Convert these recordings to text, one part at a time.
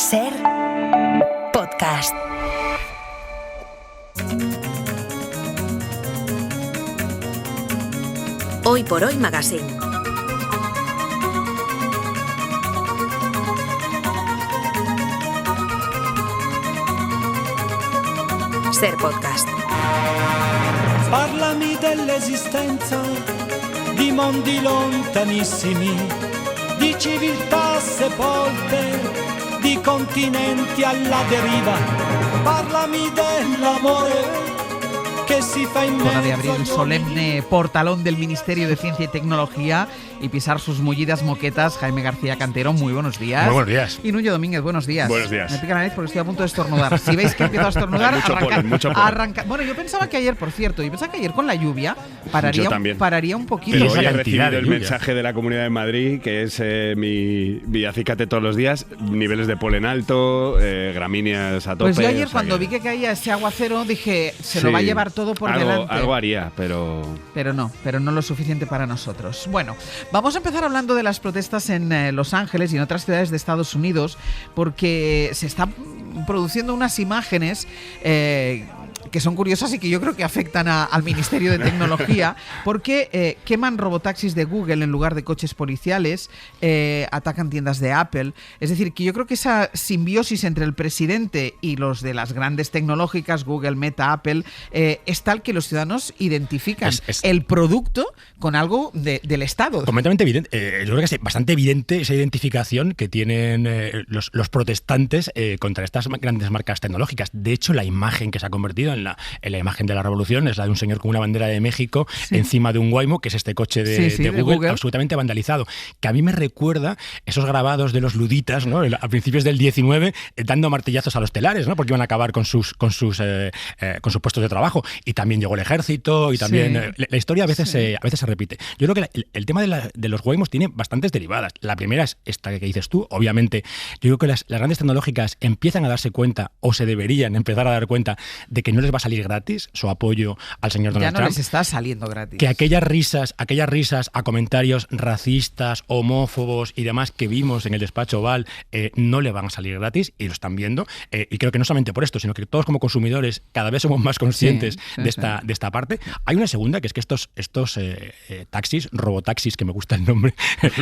Ser podcast. Hoy por Hoy Magazine. Ser podcast. Parlami dell'esistenza di mondi lontanissimi, di civiltà sepolte, di continenti alla deriva. Parlami dell'amore que si fa in Hora de mezzo abrir el solemne portalón del Ministerio de Ciencia y Tecnología y pisar sus mullidas moquetas. Jaime García Cantero, muy buenos días. Muy buenos días. Y Nuño Domínguez, buenos días. Buenos días. Me pica la nariz porque estoy a punto de estornudar. Si veis que empiezo a estornudar, mucho polen. Bueno, yo pensaba que ayer, por cierto, con la lluvia Yo también. pararía un poquito. Pero Hoy hoy he he recibido recibido el lluvia. mensaje de la Comunidad de Madrid, que es mi acícate todos los días, niveles de polen alto, gramíneas a tope. Pues yo ayer o sea cuando que- vi que caía ese aguacero dije, se Sí, lo va a llevar todo por delante. Algo haría, pero Pero no lo suficiente para nosotros. Bueno, vamos a empezar hablando de las protestas en Los Ángeles y en otras ciudades de Estados Unidos, porque se están produciendo unas imágenes que son curiosas y que yo creo que afectan al Ministerio de Tecnología, porque queman robotaxis de Google en lugar de coches policiales, atacan tiendas de Apple. Es decir, que yo creo que esa simbiosis entre el presidente y los de las grandes tecnológicas, Google, Meta, Apple, es tal que los ciudadanos identifican Es- el producto con algo del Estado. Completamente evidente. Yo creo que es bastante evidente esa identificación que tienen los protestantes contra estas grandes marcas tecnológicas. De hecho, la imagen que se ha convertido en la imagen de la revolución es la de un señor con una bandera de México encima de un Waymo, que es este coche de Google, absolutamente vandalizado. Que a mí me recuerda esos grabados de los luditas, ¿no? A principios del 19, dando martillazos a los telares, ¿no? Porque iban a acabar con sus puestos de trabajo. Y también llegó el ejército y también la historia a veces se repite. Yo creo que el tema de los Waymos tiene bastantes derivadas. La primera es esta que dices tú. Obviamente, yo creo que las grandes tecnológicas empiezan a darse cuenta, o se deberían empezar a dar cuenta, de que no les va a salir gratis su apoyo al señor Donald Ya no Trump. les está saliendo gratis. Que aquellas risas a comentarios racistas, homófobos y demás que vimos en el despacho Oval no le van a salir gratis, y lo están viendo. Y creo que no solamente por esto, sino que todos como consumidores cada vez somos más conscientes de esta parte. Hay una segunda, que es que estos taxis, robotaxis, que me gusta el nombre,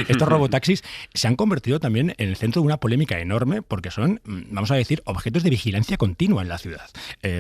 estos robotaxis se han convertido también en el centro de una polémica enorme, porque son, vamos a decir, objetos de vigilancia continua en la ciudad.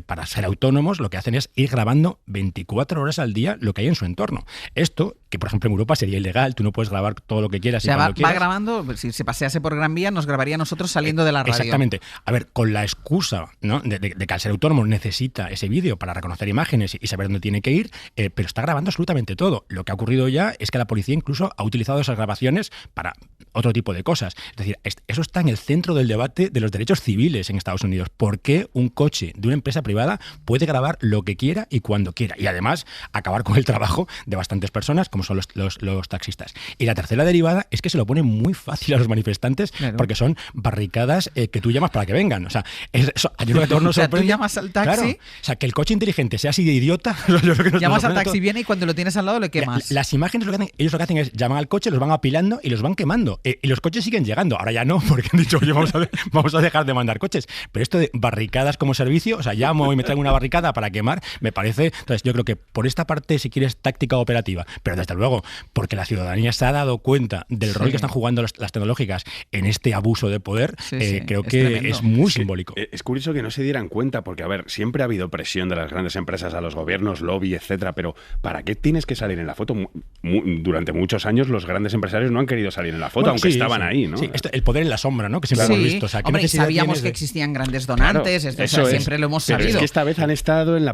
Para ser autónomos, lo que hacen es ir grabando 24 horas al día lo que hay en su entorno. Esto, que por ejemplo en Europa sería ilegal, tú no puedes grabar todo lo que quieras. O sea, y cuando va quieras. grabando, si se pasease por Gran Vía, nos grabaría a nosotros saliendo de la radio. Exactamente. A ver, con la excusa, ¿no? de que al ser autónomo necesita ese vídeo para reconocer imágenes y saber dónde tiene que ir, pero está grabando absolutamente todo. Lo que ha ocurrido ya es que la policía incluso ha utilizado esas grabaciones para otro tipo de cosas. Es decir, eso está en el centro del debate de los derechos civiles en Estados Unidos. ¿Por qué un coche de una empresa privada puede grabar lo que quiera y cuando quiera? Y además acabar con el trabajo de bastantes personas, como son los taxistas. Y la tercera derivada es que se lo pone muy fácil a los manifestantes, claro, porque son barricadas que tú llamas para que vengan. O sea, eso, yo creo que a todos nos O sea, tú sorprende. llamas al taxi. Claro. O sea, que el coche inteligente sea así de idiota. Yo creo que nos Llamas al sorprende a taxi, todos. viene y cuando lo tienes al lado le quemas. Las imágenes, ellos lo que hacen es llaman al coche, los van apilando y los van quemando. Y los coches siguen llegando. Ahora ya no, porque han dicho, oye, vamos a dejar de mandar coches. Pero esto de barricadas como servicio, o sea, llamo y me traigo una barricada para quemar, me parece. Entonces, yo creo que por esta parte, si quieres, táctica operativa, pero desde luego, porque la ciudadanía se ha dado cuenta del rol que están jugando las tecnológicas en este abuso de poder, creo es que tremendo. es muy simbólico. Es curioso que no se dieran cuenta, porque, a ver, siempre ha habido presión de las grandes empresas a los gobiernos, lobby, etcétera, pero ¿para qué tienes que salir en la foto? Durante muchos años los grandes empresarios no han querido salir en la foto, Bueno, aunque sí, estaban sí. ahí, ¿no? Sí, el poder en la sombra, ¿no? Que siempre hemos visto. O sea, ¿qué hombre, y necesidad sabíamos tienes que de- existían grandes donantes, Claro, o sea, eso es. siempre lo hemos Pero sabido. es que esta vez han estado en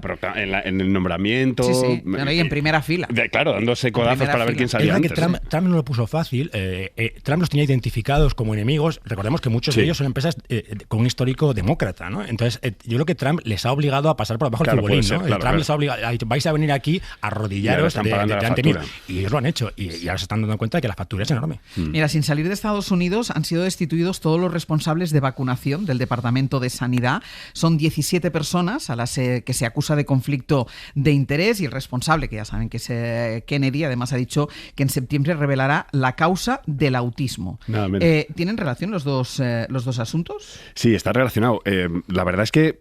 el nombramiento. Sí. Bueno, y en primera fila. Claro, dándose codazos primera para ver fila. quién Es salía verdad que antes. Trump no lo puso fácil. Trump los tenía identificados como enemigos. Recordemos que muchos de ellos son empresas con un histórico demócrata, ¿no? Entonces, yo creo que Trump les ha obligado a pasar por debajo Claro, del futbolín, puede ¿no? ser, claro, Trump les ha obligado, vais a venir aquí a Y ahora arrodillaros están pagando la delante mío. factura. Y ellos lo han hecho. Y ahora se están dando cuenta de que la factura es enorme. Mira, sin salir de Estados Unidos han sido destituidos todos los responsables de vacunación del Departamento de Sanidad. Son 17 personas a las que se acusa de conflicto de interés, y el responsable, que ya saben que es Kennedy, además ha dicho que en septiembre revelará la causa del autismo. ¿Tienen relación los dos asuntos? Sí, está relacionado. La verdad es que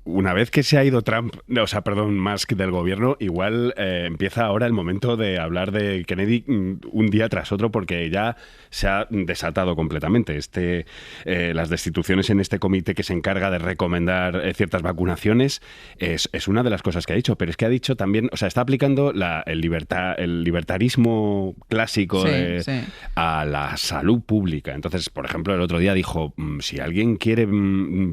una vez que se ha ido Musk del gobierno, igual empieza ahora el momento de hablar de Kennedy un día tras otro, porque ya se ha desatado completamente. Las destituciones en este comité que se encarga de recomendar ciertas vacunaciones es una de las cosas que ha dicho, pero es que ha dicho también, o sea, está aplicando el libertarismo clásico a la salud pública. Entonces, por ejemplo, el otro día dijo, si alguien quiere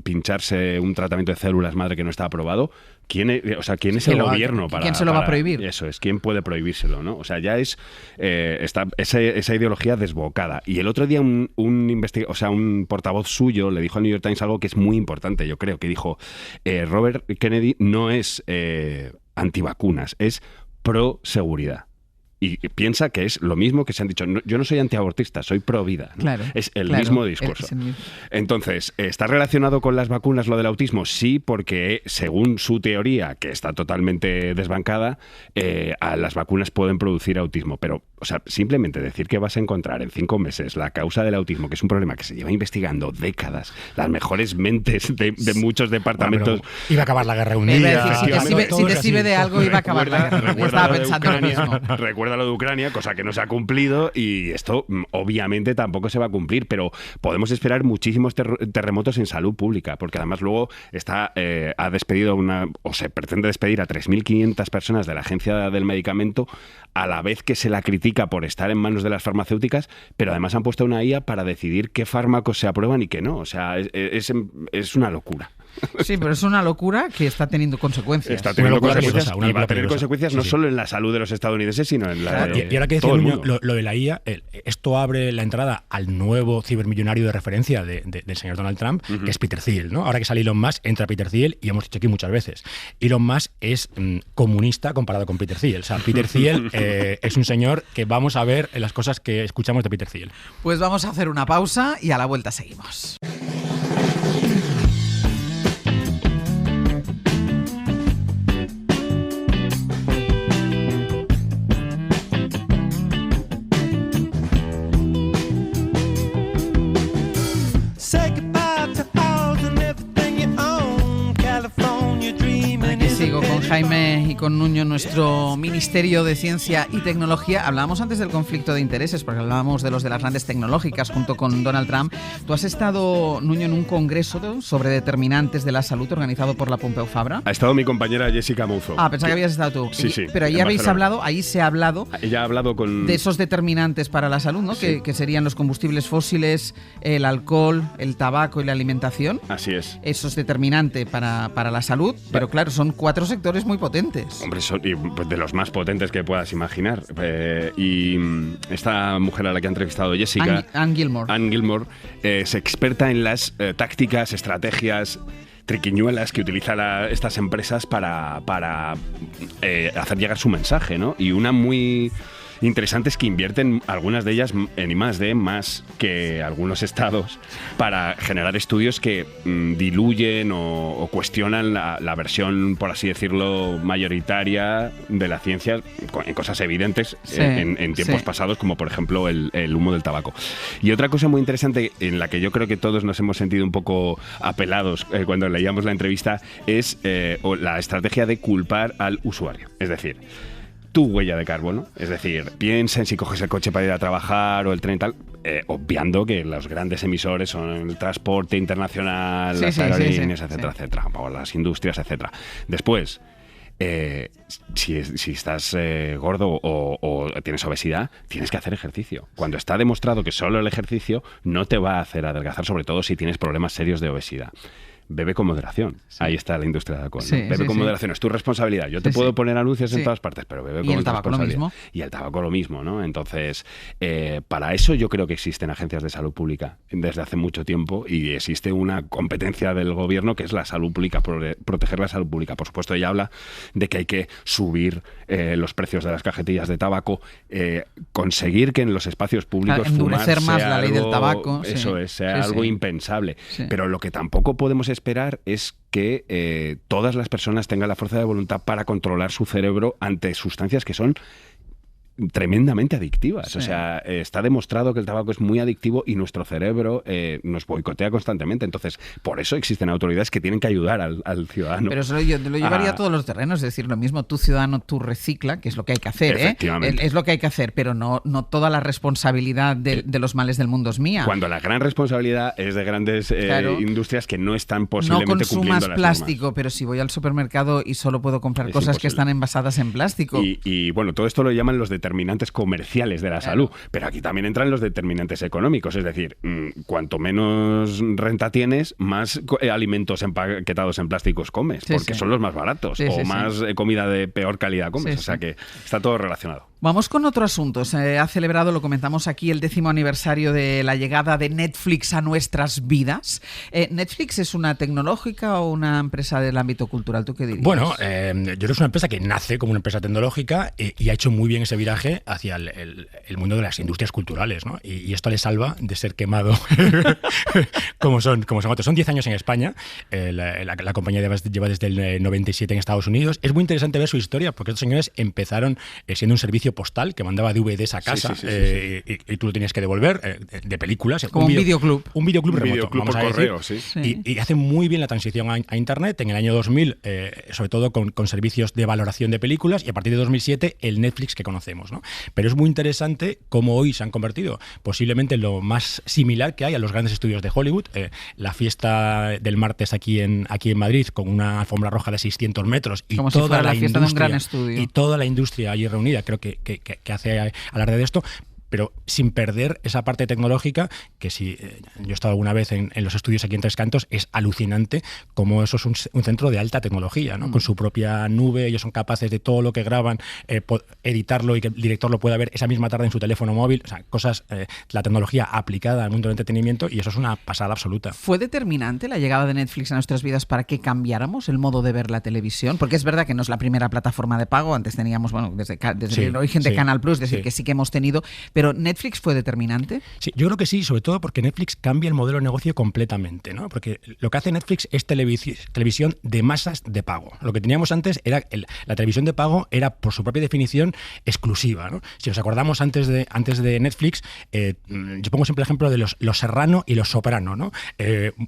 pincharse un tratamiento de células madre que no está aprobado, ¿quién es el gobierno para... ¿Quién se lo va a prohibir? Eso es, ¿quién puede prohibírselo, ¿no? O sea, ya es esa ideología desbocada. Y el otro día un portavoz suyo le dijo al New York Times algo que es muy importante, yo creo, que dijo, Robert Kennedy no es antivacunas, es pro seguridad. Y piensa que es lo mismo que se han dicho. Yo no soy antiabortista, soy pro vida, ¿no? Claro, es el mismo discurso. Entonces, ¿está relacionado con las vacunas lo del autismo? Sí, porque según su teoría, que está totalmente desbancada, las vacunas pueden producir autismo. Pero, o sea, simplemente decir que vas a encontrar en 5 meses la causa del autismo, que es un problema que se lleva investigando décadas, las mejores mentes de muchos departamentos... Bueno, iba a acabar la guerra un día. Si te sirve de algo, iba a acabar la guerra. Estaba pensando lo mismo. Recuerda lo de Ucrania, cosa que no se ha cumplido, y esto obviamente tampoco se va a cumplir, pero podemos esperar muchísimos terremotos en salud pública, porque además luego ha despedido se pretende despedir a 3.500 personas de la Agencia del Medicamento, a la vez que se la critica por estar en manos de las farmacéuticas, pero además han puesto una IA para decidir qué fármacos se aprueban y qué no. O sea, es una locura. Sí, pero es una locura que está teniendo consecuencias. Está teniendo consecuencias y va a tener consecuencias no solo en la salud de los estadounidenses, sino en la y ahora que decía lo de la IA, esto abre la entrada al nuevo cibermillonario de referencia del señor Donald Trump, que es Peter Thiel, ¿no? Ahora que sale Elon Musk, entra Peter Thiel, y hemos dicho aquí muchas veces, Elon Musk es comunista comparado con Peter Thiel. O sea, Peter Thiel es un señor que vamos a ver en las cosas que escuchamos de Peter Thiel. Pues vamos a hacer una pausa y a la vuelta seguimos. Sigo con Jaime y con Nuño, nuestro Ministerio de Ciencia y Tecnología. Hablábamos antes del conflicto de intereses, porque hablábamos de los de las grandes tecnológicas junto con Donald Trump. Tú has estado, Nuño, en un congreso sobre determinantes de la salud organizado por la Pompeu Fabra. Ha estado mi compañera Jessica Mouzo. Pensaba que habías estado tú. Sí. Pero ahí se ha hablado Ella ha hablado de esos determinantes para la salud, ¿no? Sí. Que serían los combustibles fósiles, el alcohol, el tabaco y la alimentación. Así es. Eso es determinante para la salud, pero claro, son 4 sectores muy potentes. Hombre, son pues de los más potentes que puedas imaginar. Y esta mujer a la que ha entrevistado Jessica, Ann Gilmore, es experta en las tácticas, estrategias, triquiñuelas que utilizan estas empresas para hacer llegar su mensaje, ¿no? Y una muy interesante es que invierten algunas de ellas en I+D más que algunos estados para generar estudios que diluyen o cuestionan la versión, por así decirlo, mayoritaria de la ciencia en cosas evidentes en tiempos pasados, como por ejemplo el humo del tabaco. Y otra cosa muy interesante en la que yo creo que todos nos hemos sentido un poco apelados cuando leíamos la entrevista es la estrategia de culpar al usuario. Es decir, tu huella de carbono, es decir, piensa en si coges el coche para ir a trabajar o el tren y tal, obviando que los grandes emisores son el transporte internacional, las aerolíneas, etcétera, o las industrias, etcétera. Después, si estás gordo o tienes obesidad, tienes que hacer ejercicio. Cuando está demostrado que solo el ejercicio no te va a hacer adelgazar, sobre todo si tienes problemas serios de obesidad. Bebe con moderación. Sí. Ahí está la industria del alcohol, ¿no? Bebe con moderación, es tu responsabilidad. Yo te puedo poner anuncios en todas partes, pero bebe con responsabilidad. ¿Y el tabaco lo mismo? Y el tabaco lo mismo, ¿no? Entonces, para eso yo creo que existen agencias de salud pública desde hace mucho tiempo, y existe una competencia del gobierno que es la salud pública, proteger la salud pública. Por supuesto, ella habla de que hay que subir los precios de las cajetillas de tabaco, conseguir que en los espacios públicos endurecer más la ley del tabaco. Eso es, sea algo impensable. Sí. Pero lo que tampoco podemos esperar es que todas las personas tengan la fuerza de voluntad para controlar su cerebro ante sustancias que son tremendamente adictivas. Sí. O sea, está demostrado que el tabaco es muy adictivo y nuestro cerebro nos boicotea constantemente. Entonces, por eso existen autoridades que tienen que ayudar al ciudadano. Pero eso yo te lo llevaría a todos los terrenos, es decir, lo mismo tú ciudadano, tú recicla, que es lo que hay que hacer, Efectivamente. Es lo que hay que hacer, pero no toda la responsabilidad de los males del mundo es mía. Cuando la gran responsabilidad es de grandes Claro. industrias que no están No posiblemente consumas cumpliendo las plástico, normas. pero si voy al supermercado y solo puedo comprar Es cosas que imposible. están envasadas en plástico. Y bueno, todo esto lo llaman los determinantes comerciales de la salud, pero aquí también entran los determinantes económicos, es decir, cuanto menos renta tienes, más alimentos empaquetados en plásticos comes, Sí, porque sí. son los más baratos, Sí, o sí, sí. más comida de peor calidad comes, Sí, o sea sí. que está todo relacionado. Vamos con otro asunto. Se ha celebrado, lo comentamos aquí, el 10º aniversario de la llegada de Netflix a nuestras vidas. ¿Netflix es una tecnológica o una empresa del ámbito cultural? ¿Tú qué dirías? Bueno, yo creo que es una empresa que nace como una empresa tecnológica y ha hecho muy bien ese viraje hacia el mundo de las industrias culturales, ¿no? Y esto le salva de ser quemado como son otros. Son 10 años en España. La compañía lleva desde el 97 en Estados Unidos. Es muy interesante ver su historia porque estos señores empezaron siendo un servicio postal que mandaba DVDs a casa Sí. y tú lo tenías que devolver de películas. Como un videoclub. Un videoclub Un remoto, videoclub vamos por a decir. correo, sí. Sí. Y hace muy bien la transición a Internet en el año 2000, sobre todo con servicios de valoración de películas, y a partir de 2007 el Netflix que conocemos, ¿no? Pero es muy interesante cómo hoy se han convertido posiblemente en lo más similar que hay a los grandes estudios de Hollywood. La fiesta del martes aquí en Madrid con una alfombra roja de 600 metros y Como si toda fuera la fiesta de un industria, gran estudio. y toda la industria allí reunida, creo que hace alarde de esto. Pero sin perder esa parte tecnológica que si yo he estado alguna vez en los estudios aquí en Tres Cantos, es alucinante cómo eso es un centro de alta tecnología, ¿no? Con su propia nube, ellos son capaces de todo lo que graban, editarlo y que el director lo pueda ver esa misma tarde en su teléfono móvil, o sea, cosas, la tecnología aplicada al mundo del entretenimiento, y eso es una pasada absoluta. ¿Fue determinante la llegada de Netflix a nuestras vidas para que cambiáramos el modo de ver la televisión? Porque es verdad que no es la primera plataforma de pago, antes teníamos, bueno, desde Sí, el origen de sí, Canal Plus, es decir, sí. que sí que hemos tenido, pero ¿Netflix fue determinante? Sí, yo creo que sí, sobre todo porque Netflix cambia el modelo de negocio completamente, ¿no? Porque lo que hace Netflix es televisión de masas de pago. Lo que teníamos antes era la televisión de pago era por su propia definición exclusiva, ¿no? Si os acordamos antes de Netflix, yo pongo siempre el ejemplo de los Serrano y los Soprano, ¿no?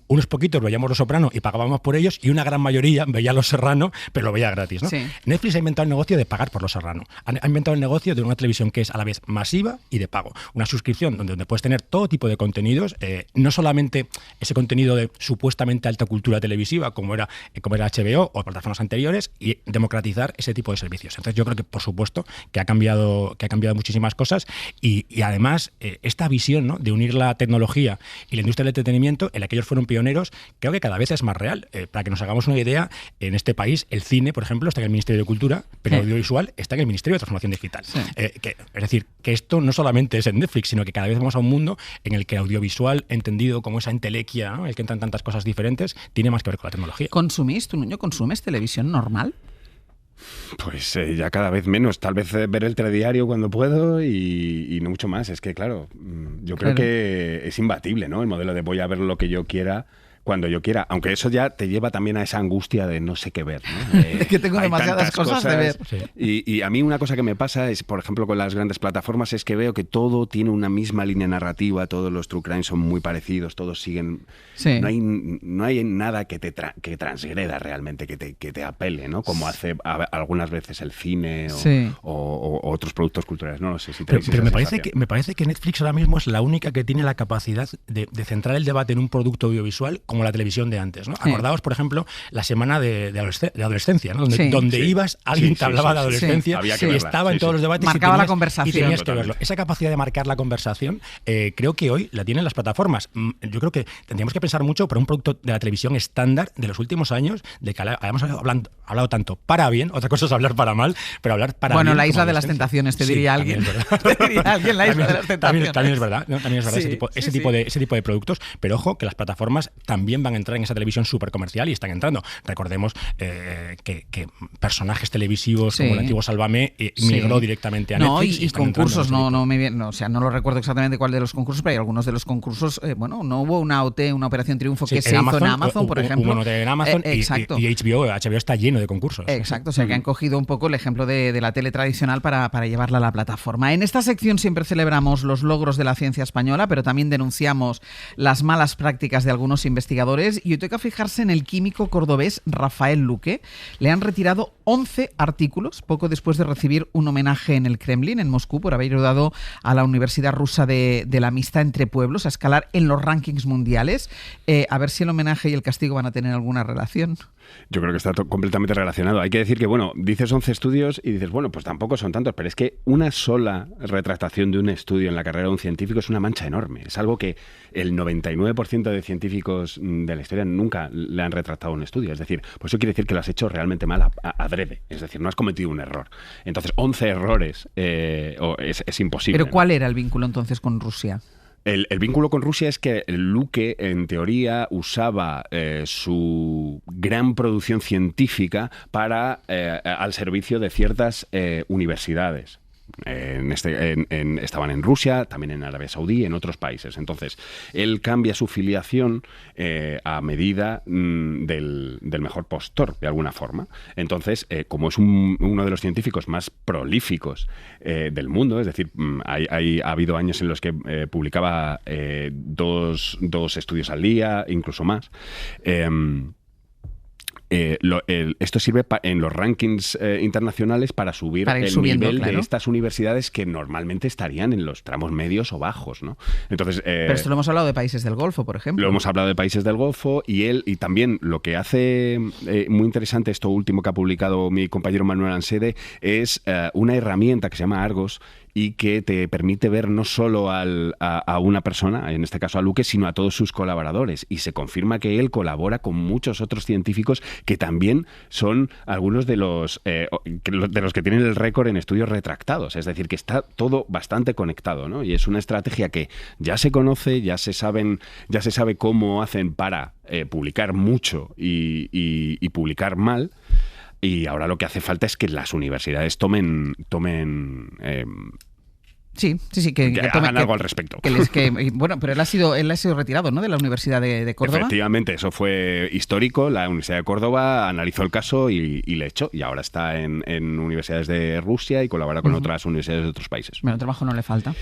Unos poquitos veíamos los Soprano y pagábamos por ellos, y una gran mayoría veía los Serrano, pero lo veía gratis, ¿no? Sí. Netflix ha inventado el negocio de pagar por los Serrano. Ha inventado el negocio de una televisión que es a la vez masiva y de pago. Una suscripción donde puedes tener todo tipo de contenidos, no solamente ese contenido de supuestamente alta cultura televisiva como era HBO o plataformas anteriores, y democratizar ese tipo de servicios. Entonces yo creo que por supuesto que ha cambiado muchísimas cosas, y además esta visión, ¿no?, de unir la tecnología y la industria del entretenimiento, en la que ellos fueron pioneros, creo que cada vez es más real. Para que nos hagamos una idea, en este país el cine, por ejemplo, está en el Ministerio de Cultura, pero el audiovisual está en el Ministerio de Transformación Digital. Sí. Es decir, que esto no solamente es en Netflix, sino que cada vez vamos a un mundo en el que el audiovisual, entendido como esa entelequia, ¿no?, en el que entran tantas cosas diferentes, tiene más que ver con la tecnología. ¿Consumís, tu niño, consumes televisión normal? Pues ya cada vez menos. Tal vez ver el telediario cuando puedo y no mucho más. Es que, claro, yo creo que es imbatible, ¿no? El modelo de voy a ver lo que yo quiera cuando yo quiera. Aunque eso ya te lleva también a esa angustia de no sé qué ver, ¿no? Que tengo hay demasiadas tantas cosas de ver. Sí. Y a mí una cosa que me pasa es, por ejemplo, con las grandes plataformas, es que veo que todo tiene una misma línea narrativa, todos los true crime son muy parecidos, todos siguen... Sí. No hay nada que que transgreda realmente, que te apele, ¿no? Como hace algunas veces el cine Sí. o otros productos culturales. No lo sé si Pero tenéis esa sensación. me parece que Netflix ahora mismo es la única que tiene la capacidad de centrar el debate en un producto audiovisual como la televisión de antes, ¿no? Sí. Acordaos, por ejemplo, la semana de adolescencia, ¿no? Sí. Donde Sí. ibas, alguien Sí, te hablaba sí, de sí. adolescencia, Había que y verla. estaba en Sí, todos sí. los debates. Marcaba la y conversación. tenías que Totalmente. verlo. Esa capacidad de marcar la conversación, creo que hoy la tienen las plataformas. Yo creo que tendríamos que pensar mucho para un producto de la televisión estándar de los últimos años, de que habíamos hablado tanto para bien, otra cosa es hablar para mal, pero hablar para Bueno, bien. la como isla de las adolescencia. tentaciones, te Sí, diría también alguien. es verdad. Te diría alguien la isla de las tentaciones. También es verdad, ¿no? También es verdad Sí, ese sí. tipo de productos, pero ojo que las plataformas también también van a entrar en esa televisión súper comercial y están entrando. Recordemos que personajes televisivos como el antiguo Sálvame migró directamente a Netflix. Y concursos, no lo recuerdo exactamente cuál de los concursos, pero hay algunos de los concursos, no hubo una OT, una Operación Triunfo que se hizo en Amazon, por ejemplo. Hubo en Amazon y HBO está lleno de concursos. Exacto, o sea que han cogido un poco el ejemplo de la tele tradicional para llevarla a la plataforma. En esta sección siempre celebramos los logros de la ciencia española, pero también denunciamos las malas prácticas de algunos investigadores, y hoy toca fijarse en el químico cordobés Rafael Luque. Le han retirado 11 artículos poco después de recibir un homenaje en el Kremlin, en Moscú, por haber ayudado a la Universidad Rusa de la Amistad entre Pueblos a escalar en los rankings mundiales. A ver si el homenaje y el castigo van a tener alguna relación. Yo creo que está completamente relacionado. Hay que decir que, dices 11 estudios y dices, pues tampoco son tantos, pero es que una sola retractación de un estudio en la carrera de un científico es una mancha enorme. Es algo que el 99% de científicos de la historia nunca le han retractado un estudio. Es decir, pues eso quiere decir que lo has hecho realmente mal adrede. Es decir, no has cometido un error. Entonces, 11 errores es imposible. ¿Pero cuál era el vínculo entonces con Rusia? El vínculo con Rusia es que Luque, en teoría, usaba su gran producción científica al servicio de ciertas universidades. Estaban en Rusia, también en Arabia Saudí, en otros países. Entonces, él cambia su filiación a medida del mejor postor, de alguna forma. Entonces, como es uno de los científicos más prolíficos del mundo, es decir, ha habido años en los que publicaba dos estudios al día, incluso más. Esto sirve en los rankings internacionales para subir el nivel de estas universidades que normalmente estarían en los tramos medios o bajos, ¿no? Entonces, pero esto lo hemos hablado de países del Golfo, por ejemplo. Lo hemos hablado de países del Golfo y también lo que hace muy interesante esto último que ha publicado mi compañero Manuel Ansede es una herramienta que se llama Argos y que te permite ver no solo a una persona, en este caso a Luque, sino a todos sus colaboradores. Y se confirma que él colabora con muchos otros científicos que también son algunos de los que tienen el récord en estudios retractados. Es decir, que está todo bastante conectado, ¿no? Y es una estrategia que ya se conoce, ya se sabe cómo hacen para publicar mucho y publicar mal. Y ahora lo que hace falta es que las universidades tomen que hagan algo al respecto. Pero él ha sido retirado, ¿no?, de la Universidad de Córdoba. Efectivamente, eso fue histórico. La Universidad de Córdoba analizó el caso y le echó. Y ahora está en universidades de Rusia y colabora con otras universidades de otros países. Bueno, trabajo no le falta.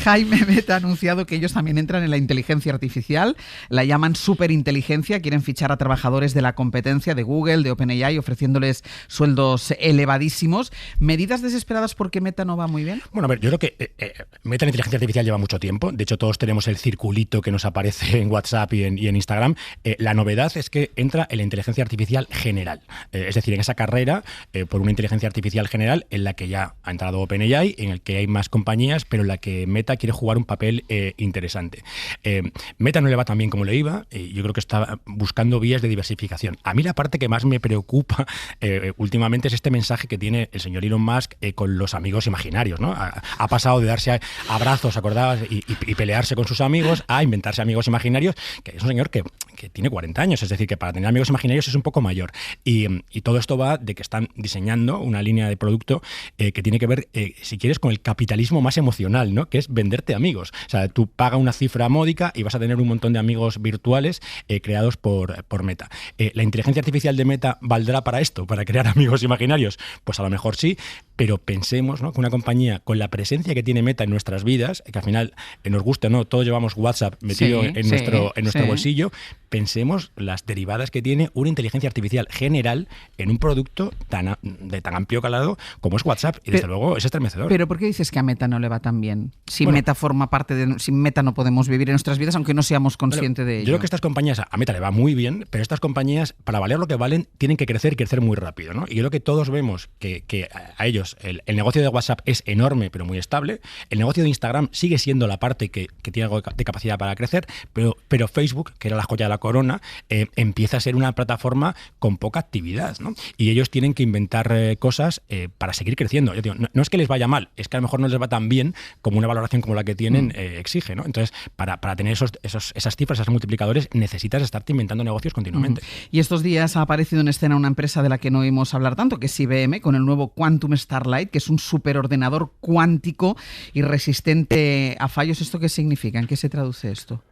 Jaime Meta ha anunciado que ellos también entran en la inteligencia artificial. La llaman superinteligencia. Quieren fichar a trabajadores de la competencia de Google, de OpenAI, ofreciéndoles sueldos elevadísimos. ¿Medidas desesperadas porque Meta no va muy bien? Bueno, a ver, yo creo que Meta en inteligencia artificial lleva mucho tiempo. De hecho, todos tenemos el circulito que nos aparece en WhatsApp y en Instagram. La novedad es que entra en la inteligencia artificial general. Es decir, en esa carrera por una inteligencia artificial general en la que ya ha entrado OpenAI, en el que hay más compañías, pero en la que Meta quiere jugar un papel interesante. Meta no le va tan bien como le iba. Yo creo que está buscando vías de diversificación. A mí la parte que más me preocupa últimamente es este mensaje que tiene el señor Elon Musk con los amigos imaginarios, ¿no? Ha pasado de darse abrazos, acordados y pelearse con sus amigos a inventarse amigos imaginarios, que es un señor que tiene 40 años, es decir, que para tener amigos imaginarios es un poco mayor. Y todo esto va de que están diseñando una línea de producto que tiene que ver, si quieres, con el capitalismo más emocional, ¿no?, que es venderte amigos. O sea, tú pagas una cifra módica y vas a tener un montón de amigos virtuales creados por Meta. ¿La inteligencia artificial de Meta valdrá para esto, para crear amigos imaginarios? Pues a lo mejor sí, pero pensemos, ¿no?, que una compañía con la presencia que tiene Meta en nuestras vidas, que al final, nos guste o no, todos llevamos WhatsApp metido en nuestro bolsillo, pensemos las derivadas que tiene una inteligencia artificial general en un producto de tan amplio calado como es WhatsApp, y desde luego es estremecedor. ¿Pero por qué dices que a Meta no le va tan bien? Si Meta forma parte sin Meta no podemos vivir en nuestras vidas, aunque no seamos conscientes de ello. Yo creo que estas compañías, a Meta le va muy bien, pero estas compañías, para valer lo que valen, tienen que crecer muy rápido, ¿no? Y yo creo que todos vemos que a ellos pues el negocio de WhatsApp es enorme, pero muy estable. El negocio de Instagram sigue siendo la parte que tiene algo de capacidad para crecer, pero Facebook, que era la joya de la corona, empieza a ser una plataforma con poca actividad, ¿no? Y ellos tienen que inventar cosas para seguir creciendo. Yo digo, no es que les vaya mal, es que a lo mejor no les va tan bien como una valoración como la que tienen exige, ¿no? Entonces, para tener esas cifras, esos multiplicadores, necesitas estarte inventando negocios continuamente. Y estos días ha aparecido en escena una empresa de la que no oímos hablar tanto, que es IBM, con el nuevo Quantum Starlight, que es un superordenador cuántico y resistente a fallos. ¿Esto qué significa? ¿En qué se traduce esto?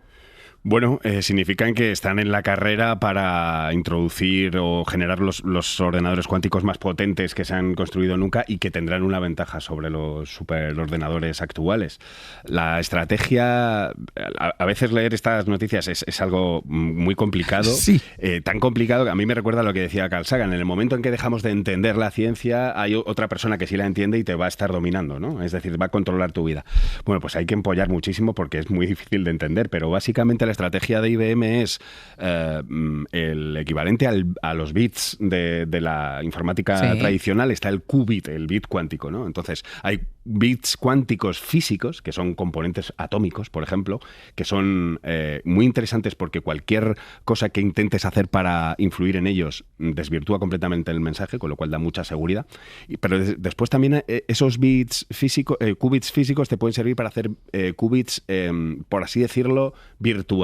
Bueno, significan que están en la carrera para introducir o generar los ordenadores cuánticos más potentes que se han construido nunca y que tendrán una ventaja sobre los superordenadores actuales. La estrategia, a veces leer estas noticias es algo muy complicado, sí. Tan complicado que a mí me recuerda a lo que decía Carl Sagan. En el momento en que dejamos de entender la ciencia, hay otra persona que sí la entiende y te va a estar dominando, ¿no? Es decir, va a controlar tu vida. Bueno, pues hay que empollar muchísimo porque es muy difícil de entender, pero básicamente la estrategia de IBM es el equivalente a los bits de la informática tradicional. Está el qubit, el bit cuántico, ¿no? Entonces, hay bits cuánticos físicos, que son componentes atómicos, por ejemplo, que son muy interesantes porque cualquier cosa que intentes hacer para influir en ellos desvirtúa completamente el mensaje, con lo cual da mucha seguridad. Pero después también esos bits físicos, qubits físicos, te pueden servir para hacer qubits, por así decirlo, virtuales.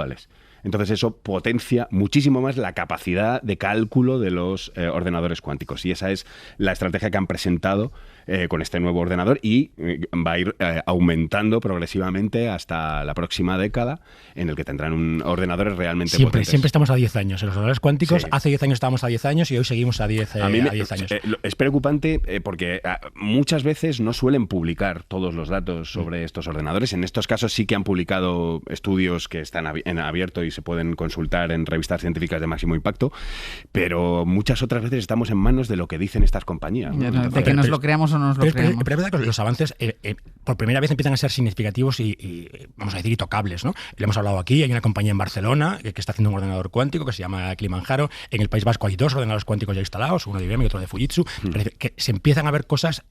Entonces eso potencia muchísimo más la capacidad de cálculo de los ordenadores cuánticos. Y esa es la estrategia que han presentado con este nuevo ordenador y va a ir aumentando progresivamente hasta la próxima década, en el que tendrán ordenadores realmente potentes. Siempre estamos a 10 años. En los ordenadores cuánticos, sí. Hace 10 años estábamos a 10 años y hoy seguimos a 10 años. Es preocupante porque muchas veces no suelen publicar todos los datos sobre estos ordenadores. En estos casos sí que han publicado estudios que están en abierto y se pueden consultar en revistas científicas de máximo impacto, pero muchas otras veces estamos en manos de lo que dicen estas compañías, ¿no? Entonces, de que nos lo creamos o no nos lo creamos. Pero es verdad que los avances por primera vez empiezan a ser significativos y vamos a decir, y tocables, ¿no? Le hemos hablado aquí, hay una compañía en Barcelona que está haciendo un ordenador cuántico que se llama Kilimanjaro. En el País Vasco hay 2 ordenadores cuánticos ya instalados, uno de IBM y otro de Fujitsu, que se empiezan a ver cosas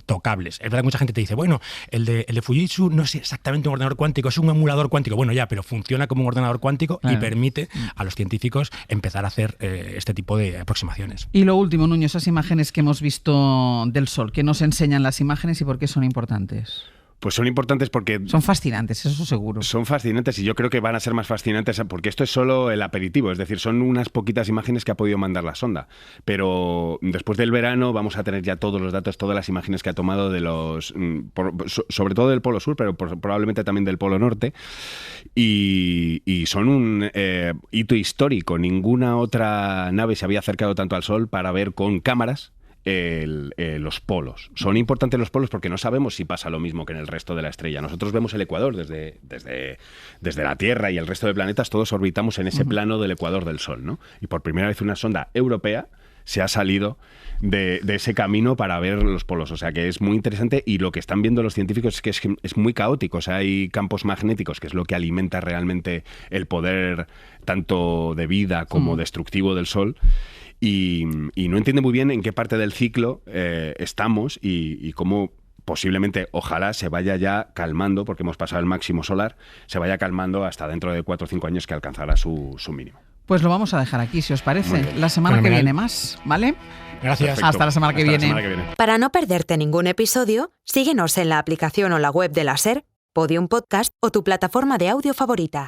tocables. Es verdad que mucha gente te dice, bueno, el de Fujitsu no es exactamente un ordenador cuántico, es un emulador cuántico. Bueno, ya, pero funciona como un ordenador cuántico y permite a los científicos empezar a hacer este tipo de aproximaciones. Y lo último, Nuño, esas imágenes que hemos visto del Sol, ¿qué nos enseñan las imágenes y por qué son importantes? Pues son importantes porque... Son fascinantes, eso seguro. Son fascinantes y yo creo que van a ser más fascinantes porque esto es solo el aperitivo, es decir, son unas poquitas imágenes que ha podido mandar la sonda. Pero después del verano vamos a tener ya todos los datos, todas las imágenes que ha tomado de los... sobre todo del Polo Sur, pero probablemente también del Polo Norte. Y son un hito histórico. Ninguna otra nave se había acercado tanto al Sol para ver con cámaras los polos. Son importantes los polos porque no sabemos si pasa lo mismo que en el resto de la estrella. Nosotros vemos el ecuador desde la Tierra y el resto de planetas, todos orbitamos en ese plano del ecuador del Sol, ¿no? Y por primera vez una sonda europea se ha salido de ese camino para ver los polos. O sea que es muy interesante y lo que están viendo los científicos es que es muy caótico. O sea, hay campos magnéticos, que es lo que alimenta realmente el poder tanto de vida como destructivo del Sol. Y no entiende muy bien en qué parte del ciclo estamos y cómo posiblemente, ojalá, se vaya ya calmando, porque hemos pasado el máximo solar, se vaya calmando hasta dentro de 4 o 5 años que alcanzará su mínimo. Pues lo vamos a dejar aquí, si os parece. La semana que viene más, ¿vale? Gracias. Perfecto. Hasta la semana que viene. Para no perderte ningún episodio, síguenos en la aplicación o la web de la SER, Podium Podcast o tu plataforma de audio favorita.